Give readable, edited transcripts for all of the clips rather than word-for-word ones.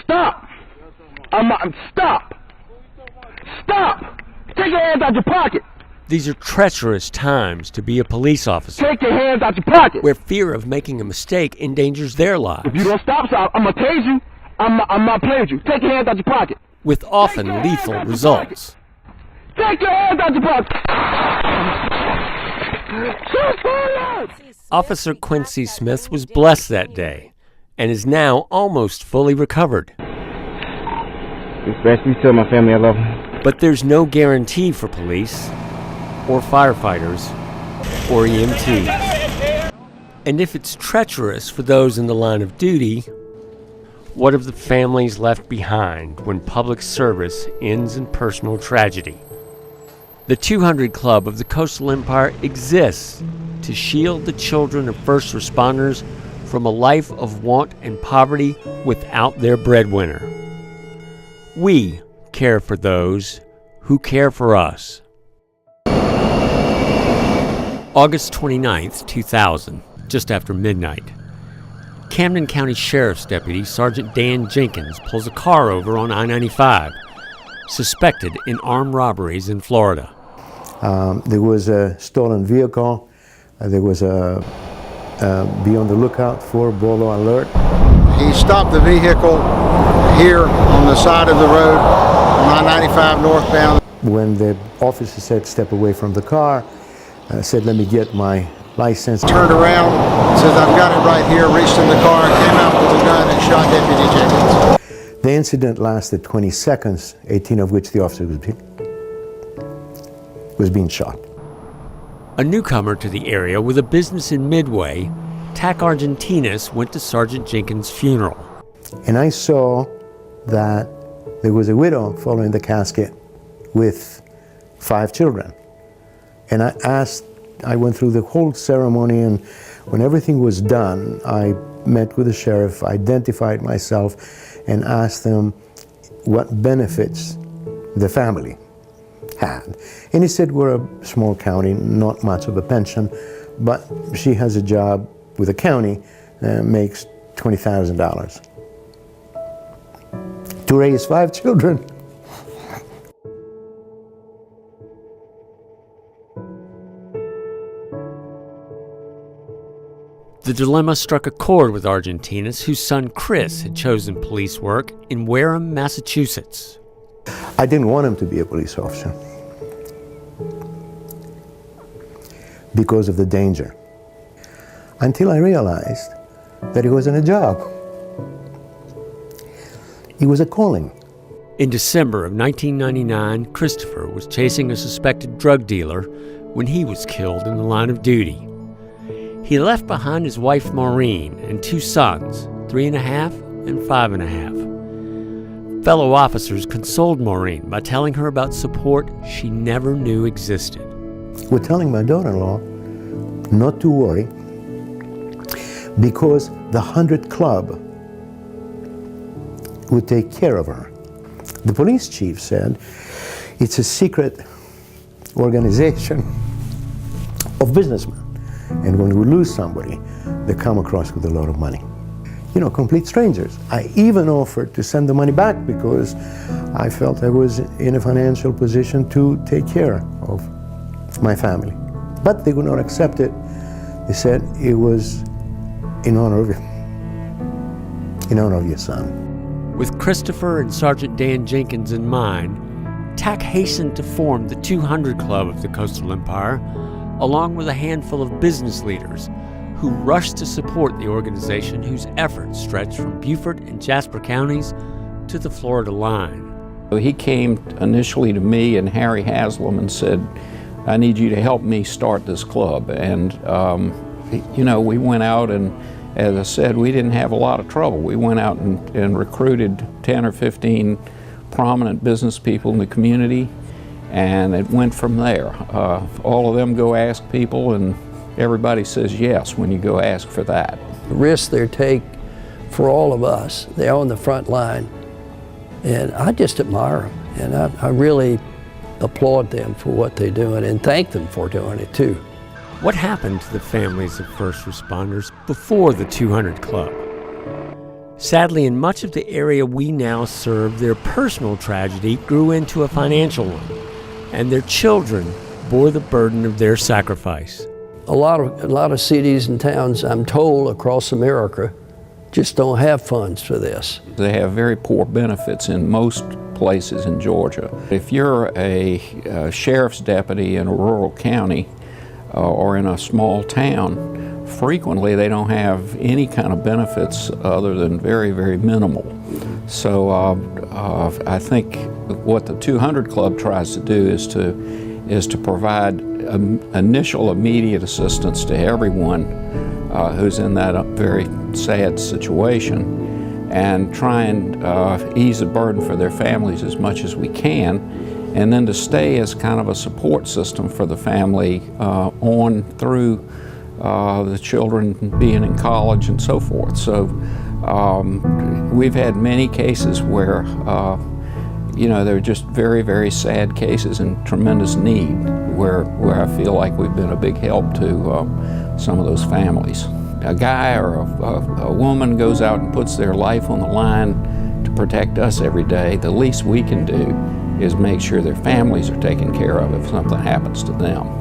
Stop! Stop! Stop! Take your hands out your pocket! These are treacherous times to be a police officer. Take your hands out your pocket! Where fear of making a mistake endangers their lives. If you don't stop, I'm gonna tase you. I'm not playing with you. Take your hands out your pocket. With often lethal results. Take your hands out your pocket! Officer Quincy Smith was blessed that day and is now almost fully recovered. It's best me tell my family I love them. But there's no guarantee for police or firefighters or EMTs. And if it's treacherous for those in the line of duty, what of the families left behind when public service ends in personal tragedy? The 200 Club of the Coastal Empire exists to shield the children of first responders from a life of want and poverty without their breadwinner. We care for those who care for us. August 29th, 2000, just after midnight. Camden County Sheriff's Deputy Sergeant Dan Jenkins pulls a car over on I-95, suspected in armed robberies in Florida. There was a stolen vehicle. There was a be on the lookout for BOLO alert. He stopped the vehicle here on the side of the road on I-95 northbound. When the officer said step away from the car, said let me get my license. Turned around, says I've got it right here, reached in the car, came out with a gun and shot Deputy Jenkins. The incident lasted 20 seconds, 18 of which the officer was being shot. A newcomer to the area with a business in Midway, TAC Argentinas went to Sergeant Jenkins' funeral. And I saw that there was a widow following the casket with 5 children. And I went through the whole ceremony, and when everything was done, I met with the sheriff, identified myself, and asked them what benefits the family had. And he said, we're a small county, not much of a pension, but she has a job with the county, makes $20,000 to raise 5 children. The dilemma struck a chord with Argentinas, whose son Chris had chosen police work in Wareham, Massachusetts. I didn't want him to be a police officer because of the danger, until I realized that it wasn't a job. It was a calling. In December of 1999, Christopher was chasing a suspected drug dealer when he was killed in the line of duty. He left behind his wife Maureen and 2 sons, 3.5 and 5.5. Fellow officers consoled Maureen by telling her about support she never knew existed. We're telling my daughter-in-law not to worry because the 100 Club would take care of her. The police chief said it's a secret organization of businessmen. And when we lose somebody, they come across with a lot of money. You know, complete strangers. I even offered to send the money back because I felt I was in a financial position to take care of my family. But they would not accept it. They said it was in honor of your son. With Christopher and Sergeant Dan Jenkins in mind, TAC hastened to form the 200 Club of the Coastal Empire, along with a handful of business leaders who rushed to support the organization whose efforts stretched from Beaufort and Jasper counties to the Florida line. He came initially to me and Harry Haslam and said, I need you to help me start this club. And, you know, we went out and, as I said, we didn't have a lot of trouble. We went out and recruited 10 or 15 prominent business people in the community, and it went from there. All of them go ask people, and everybody says yes when you go ask for that. The risk they take for all of us, they're on the front line, and I just admire them, and I really applaud them for what they're doing and thank them for doing it too. What happened to the families of first responders before the 200 Club? Sadly, in much of the area we now serve, their personal tragedy grew into a financial one, and their children bore the burden of their sacrifice. A lot of cities and towns, I'm told, across America just don't have funds for this. They have very poor benefits in most places in Georgia. If you're a sheriff's deputy in a rural county or in a small town, frequently they don't have any kind of benefits other than very, very minimal. So I think what the 200 Club tries to do is to provide initial immediate assistance to everyone who's in that very sad situation, and try and ease the burden for their families as much as we can, and then to stay as kind of a support system for the family on through the children being in college and so forth. So we've had many cases where they're just very, very sad cases in tremendous need, where I feel like we've been a big help to some of those families. A guy or a woman goes out and puts their life on the line to protect us every day. The least we can do is make sure their families are taken care of if something happens to them.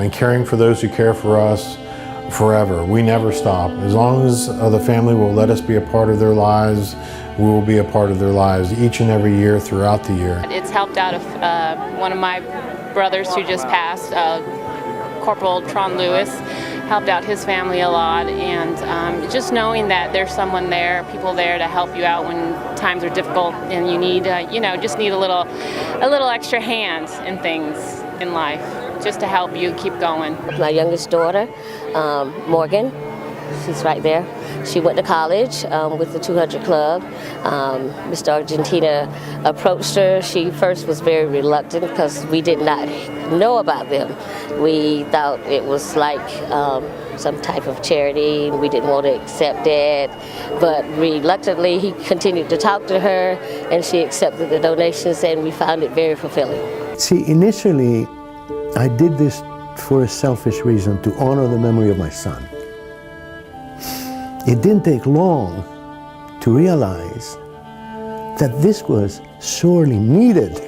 And caring for those who care for us forever. We never stop. As long as the family will let us be a part of their lives, we will be a part of their lives each and every year throughout the year. It's helped out one of my brothers who just passed, Corporal Tron Lewis, helped out his family a lot, and just knowing that there's someone there, people there to help you out when times are difficult and you need, just need a little extra hand in things in life, just to help you keep going. My youngest daughter, Morgan, she's right there. She went to college with the 200 Club. Mr. Argentina approached her. She first was very reluctant because we did not know about them. We thought it was like some type of charity, and we didn't want to accept it. But reluctantly, he continued to talk to her, and she accepted the donations, and we found it very fulfilling. See, initially, I did this for a selfish reason, to honor the memory of my son. It didn't take long to realize that this was sorely needed.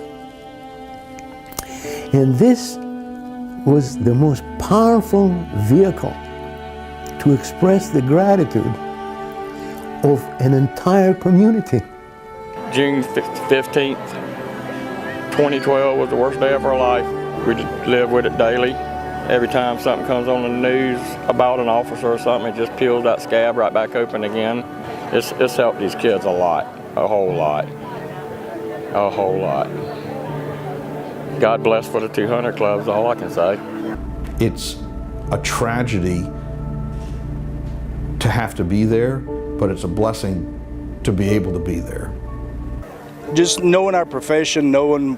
And this was the most powerful vehicle to express the gratitude of an entire community. June 15th, 2012 was the worst day of our life. We just live with it daily. Every time something comes on the news about an officer or something, it just peels that scab right back open again. It's helped these kids a lot, a whole lot. God bless for the 200 Club is all I can say. It's a tragedy to have to be there, but it's a blessing to be able to be there. Just knowing our profession, knowing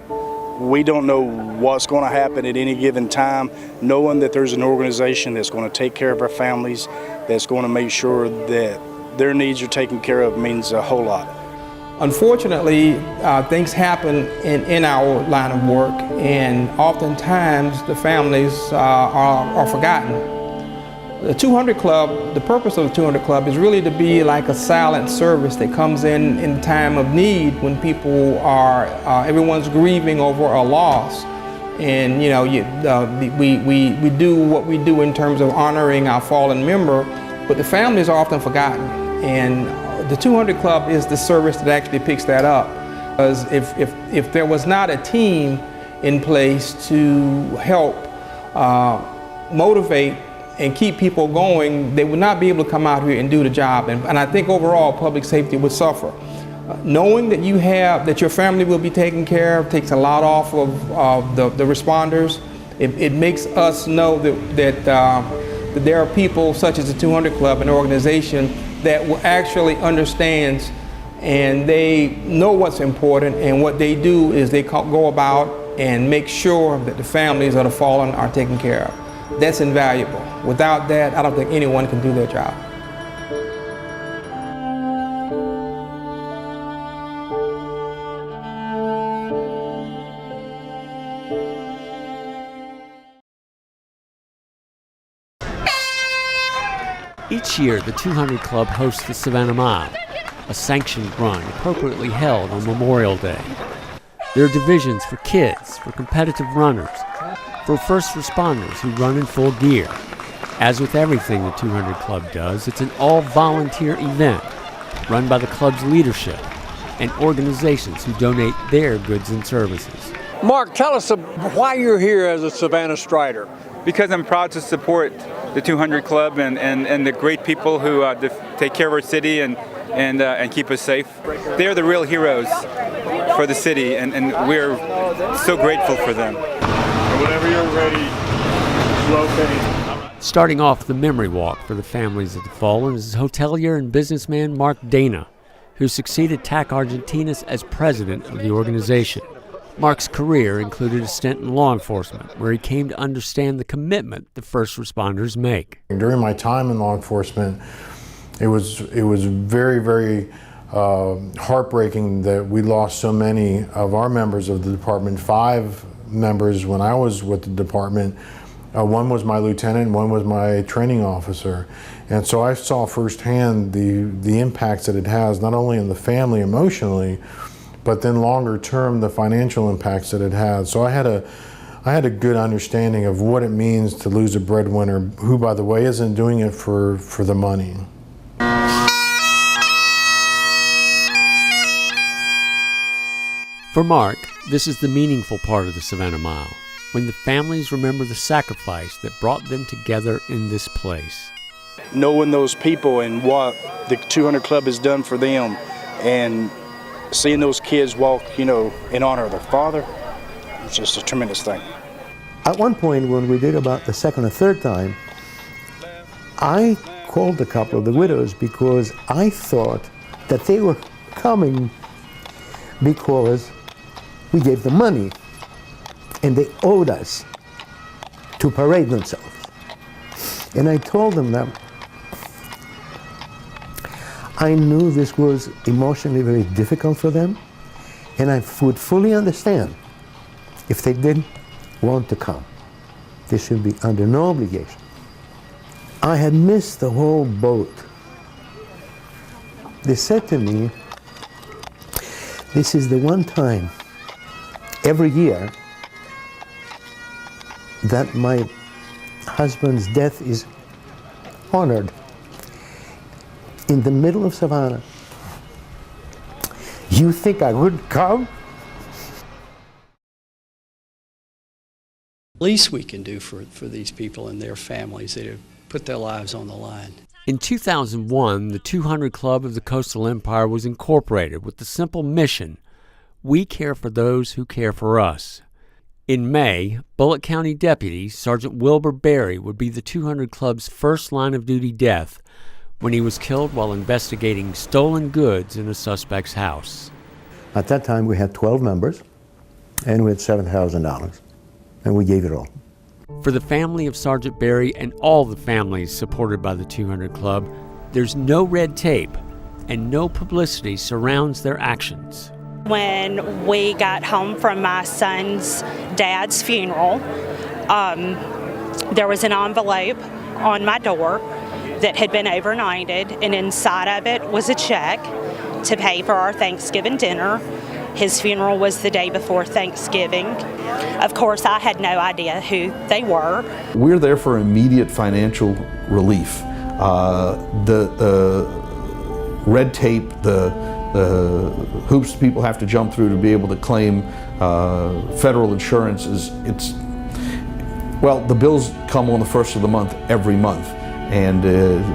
we don't know what's going to happen at any given time, knowing that there's an organization that's going to take care of our families, that's going to make sure that their needs are taken care of, means a whole lot. Unfortunately, things happen in our line of work, and oftentimes the families are forgotten. The 200 Club, the purpose of the 200 Club is really to be like a silent service that comes in time of need, when people are, everyone's grieving over a loss. And we do what we do in terms of honoring our fallen member, but the families are often forgotten. And the 200 Club is the service that actually picks that up. Because if there was not a team in place to help motivate and keep people going, they would not be able to come out here and do the job. And I think overall public safety would suffer. Knowing that that your family will be taken care of takes a lot off of the responders. It makes us know that there are people such as the 200 Club, an organization that will actually understands and they know what's important, and what they do is they go about and make sure that the families of the fallen are taken care of. That's invaluable. Without that, I don't think anyone can do their job. Each year, the 200 Club hosts the Savannah Mile, a sanctioned run appropriately held on Memorial Day. There are divisions for kids, for competitive runners, for first responders who run in full gear. As with everything the 200 Club does, it's an all-volunteer event run by the club's leadership and organizations who donate their goods and services. Mark, tell us why you're here as a Savannah Strider. Because I'm proud to support the 200 Club and the great people who take care of our city and keep us safe. They're the real heroes for the city, and we're so grateful for them. Whenever you're ready, locate. Starting off the memory walk for the families of the fallen is hotelier and businessman Mark Dana, who succeeded TAC Argentinas as president of the organization. Mark's career included a stint in law enforcement, where he came to understand the commitment the first responders make. During my time in law enforcement, it was very, very heartbreaking that we lost so many of our members of the department. 5 members when I was with the department. One was my lieutenant, one was my training officer. And so I saw firsthand the impacts that it has, not only on the family emotionally, but then longer term, the financial impacts that it has. So I had a good understanding of what it means to lose a breadwinner who, by the way, isn't doing it for the money. For Mark, this is the meaningful part of the Savannah Mile, when the families remember the sacrifice that brought them together in this place. Knowing those people and what the 200 Club has done for them, and seeing those kids walk, in honor of their father, it's just a tremendous thing. At one point, when we did about the second or third time, I called a couple of the widows because I thought that they were coming because we gave them money and they owed us to parade themselves. And I told them that I knew this was emotionally very difficult for them, and I would fully understand if they didn't want to come. They should be under no obligation. I had missed the whole boat. They said to me, this is the one time every year that my husband's death is honored in the middle of Savannah. You think I would come? Least we can do for these people and their families that have put their lives on the line. In 2001, the 200 Club of the Coastal Empire was incorporated with the simple mission, we care for those who care for us. In May, Bullitt County Deputy Sergeant Wilbur Berry would be the 200 Club's first line-of-duty death when he was killed while investigating stolen goods in a suspect's house. At that time, we had 12 members, and we had $7,000, and we gave it all. For the family of Sergeant Berry and all the families supported by the 200 Club, there's no red tape and no publicity surrounds their actions. When we got home from my son's dad's funeral, there was an envelope on my door that had been overnighted, and inside of it was a check to pay for our Thanksgiving dinner. His funeral was the day before Thanksgiving. Of course, I had no idea who they were. We're there for immediate financial relief. The red tape, the hoops people have to jump through to be able to claim federal insurance Well, the bills come on the first of the month every month, and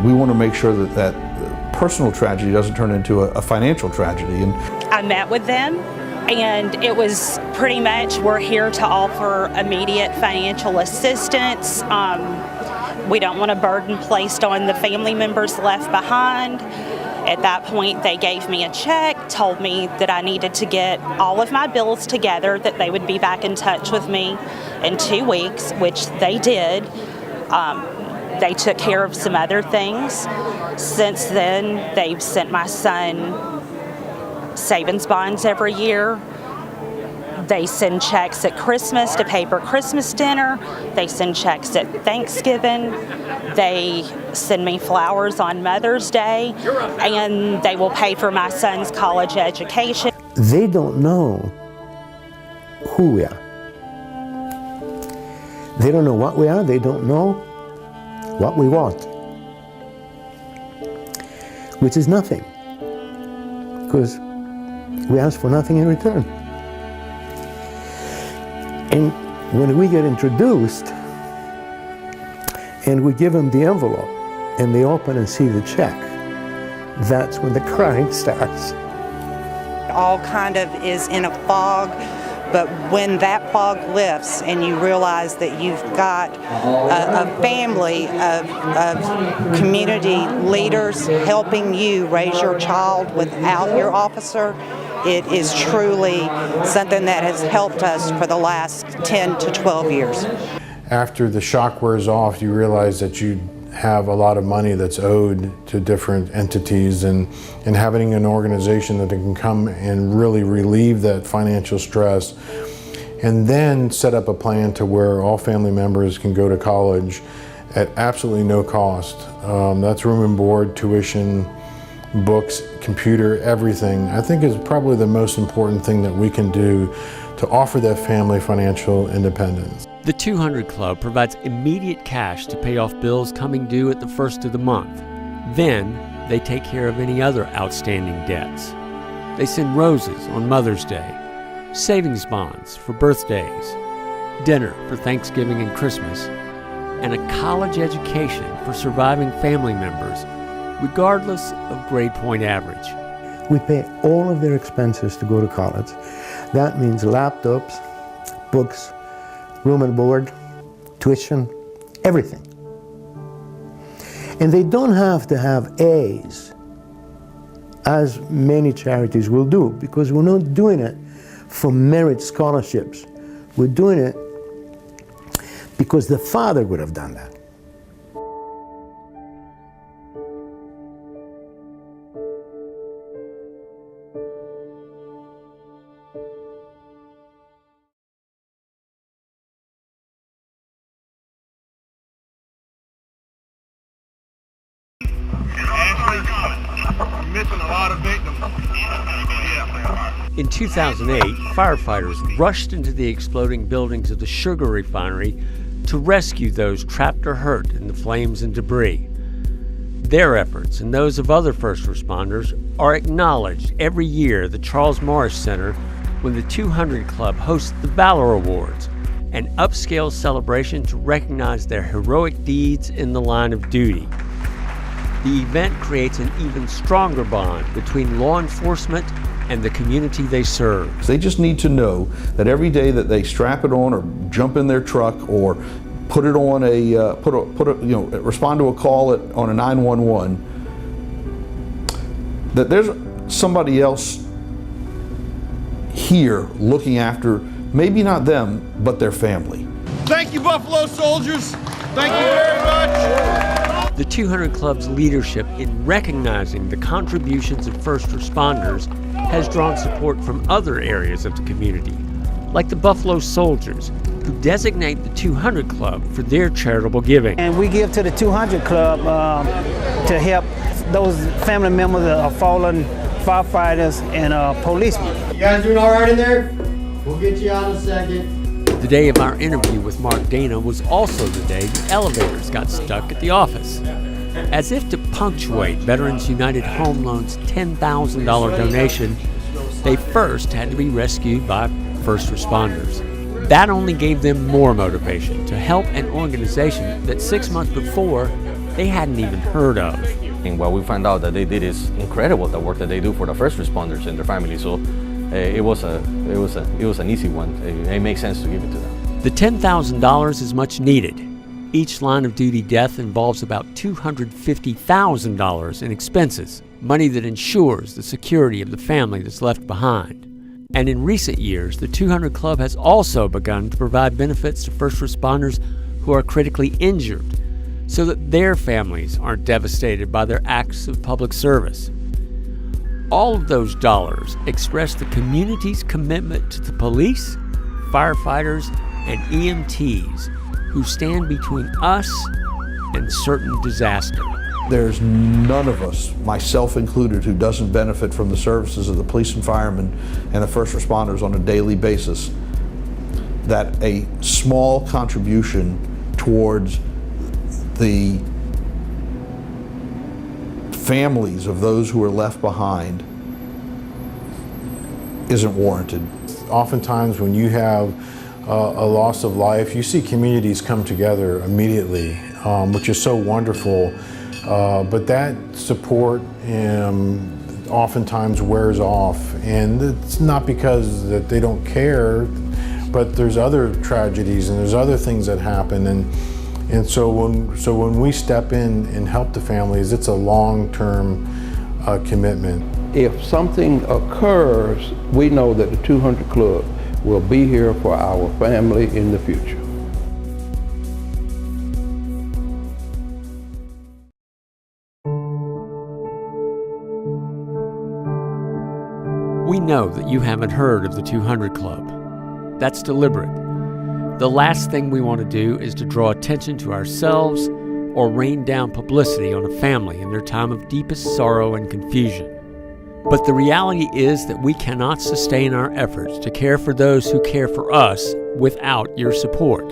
we want to make sure that that personal tragedy doesn't turn into a financial tragedy. And I met with them, and it was pretty much, we're here to offer immediate financial assistance. We don't want a burden placed on the family members left behind. At that point, they gave me a check, told me that I needed to get all of my bills together, that they would be back in touch with me in 2 weeks, which they did. They took care of some other things. Since then, they've sent my son savings bonds every year. They send checks at Christmas to pay for Christmas dinner. They send checks at Thanksgiving. They send me flowers on Mother's Day, and they will pay for my son's college education. They don't know who we are. They don't know what we are. They don't know what we want, which is nothing, because we ask for nothing in return. And when we get introduced and we give them the envelope and they open and see the check, that's when the crying starts. All kind of is in a fog, but when that fog lifts and you realize that you've got a family of community leaders helping you raise your child without your officer, it is truly something that has helped us for the last 10 to 12 years. After the shock wears off, you realize that you have a lot of money that's owed to different entities, and having an organization that can come and really relieve that financial stress, and then set up a plan to where all family members can go to college at absolutely no cost. That's room and board, tuition, books, computer, everything, I think is probably the most important thing that we can do to offer that family financial independence. The 200 Club provides immediate cash to pay off bills coming due at the first of the month. Then, they take care of any other outstanding debts. They send roses on Mother's Day, savings bonds for birthdays, dinner for Thanksgiving and Christmas, and a college education for surviving family members, regardless of grade point average. We pay all of their expenses to go to college. That means laptops, books, room and board, tuition, everything. And they don't have to have A's, as many charities will do, because we're not doing it for merit scholarships. We're doing it because the father would have done that. In 2008, firefighters rushed into the exploding buildings of the sugar refinery to rescue those trapped or hurt in the flames and debris. Their efforts and those of other first responders are acknowledged every year at the Charles Morris Center when the 200 Club hosts the Valor Awards, an upscale celebration to recognize their heroic deeds in the line of duty. The event creates an even stronger bond between law enforcement and the community they serve. They just need to know that every day that they strap it on or jump in their truck or put it on respond to a call on a 911, that there's somebody else here looking after maybe not them, but their family. Thank you, Buffalo Soldiers. Thank you very much. The 200 Club's leadership in recognizing the contributions of first responders has drawn support from other areas of the community, like the Buffalo Soldiers, who designate the 200 Club for their charitable giving. And we give to the 200 Club to help those family members of fallen firefighters and policemen. You guys doing all right in there? We'll get you out in a second. The day of our interview with Mark Dana was also the day the elevators got stuck at the office. As if to punctuate Veterans United Home Loan's $10,000 donation, they first had to be rescued by first responders. That only gave them more motivation to help an organization that 6 months before they hadn't even heard of. And what we found out that they did is incredible, the work that they do for the first responders and their families. So it was an easy one. It makes sense to give it to them. The $10,000 is much needed. Each line of duty death involves about $250,000 in expenses, money that ensures the security of the family that's left behind. And in recent years, the 200 Club has also begun to provide benefits to first responders who are critically injured, so that their families aren't devastated by their acts of public service. All of those dollars express the community's commitment to the police, firefighters, and EMTs who stand between us and certain disaster. There's none of us, myself included, who doesn't benefit from the services of the police and firemen and the first responders on a daily basis. That a small contribution towards the families of those who are left behind isn't warranted. Oftentimes when you have a loss of life, you see communities come together immediately, which is so wonderful. But that support oftentimes wears off, and it's not because that they don't care, but there's other tragedies and there's other things that happen, and so when we step in and help the families, it's a long-term commitment. If something occurs, we know that the 200 Club will be here for our family in the future. We know that you haven't heard of the 200 Club. That's deliberate. The last thing we want to do is to draw attention to ourselves or rain down publicity on a family in their time of deepest sorrow and confusion. But the reality is that we cannot sustain our efforts to care for those who care for us without your support.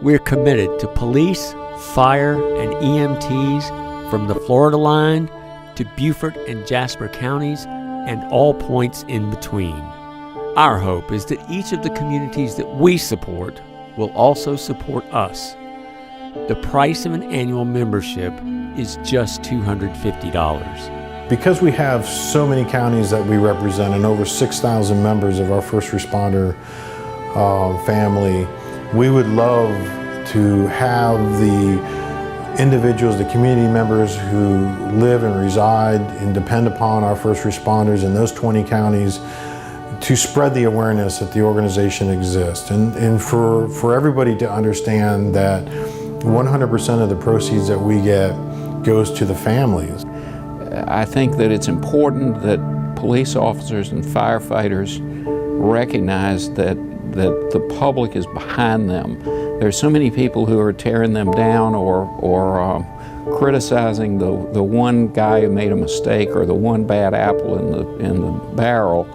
We're committed to police, fire, and EMTs from the Florida line to Beaufort and Jasper counties and all points in between. Our hope is that each of the communities that we support will also support us. The price of an annual membership is just $250. Because we have so many counties that we represent and over 6,000 members of our first responder family, we would love to have the individuals, the community members who live and reside and depend upon our first responders in those 20 counties to spread the awareness that the organization exists, and for everybody to understand that 100% of the proceeds that we get goes to the families. I think that it's important that police officers and firefighters recognize that the public is behind them. There's so many people who are tearing them down or criticizing the one guy who made a mistake or the one bad apple in the barrel,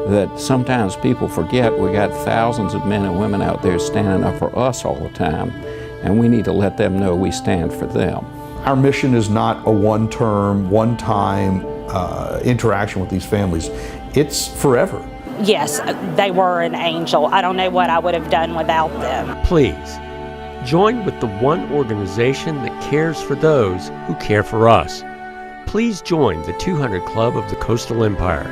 that sometimes people forget we got thousands of men and women out there standing up for us all the time, and we need to let them know we stand for them. Our mission is not a one-term, one-time interaction with these families. It's forever. Yes, they were an angel. I don't know what I would have done without them. Please, join with the one organization that cares for those who care for us. Please join the 200 Club of the Coastal Empire.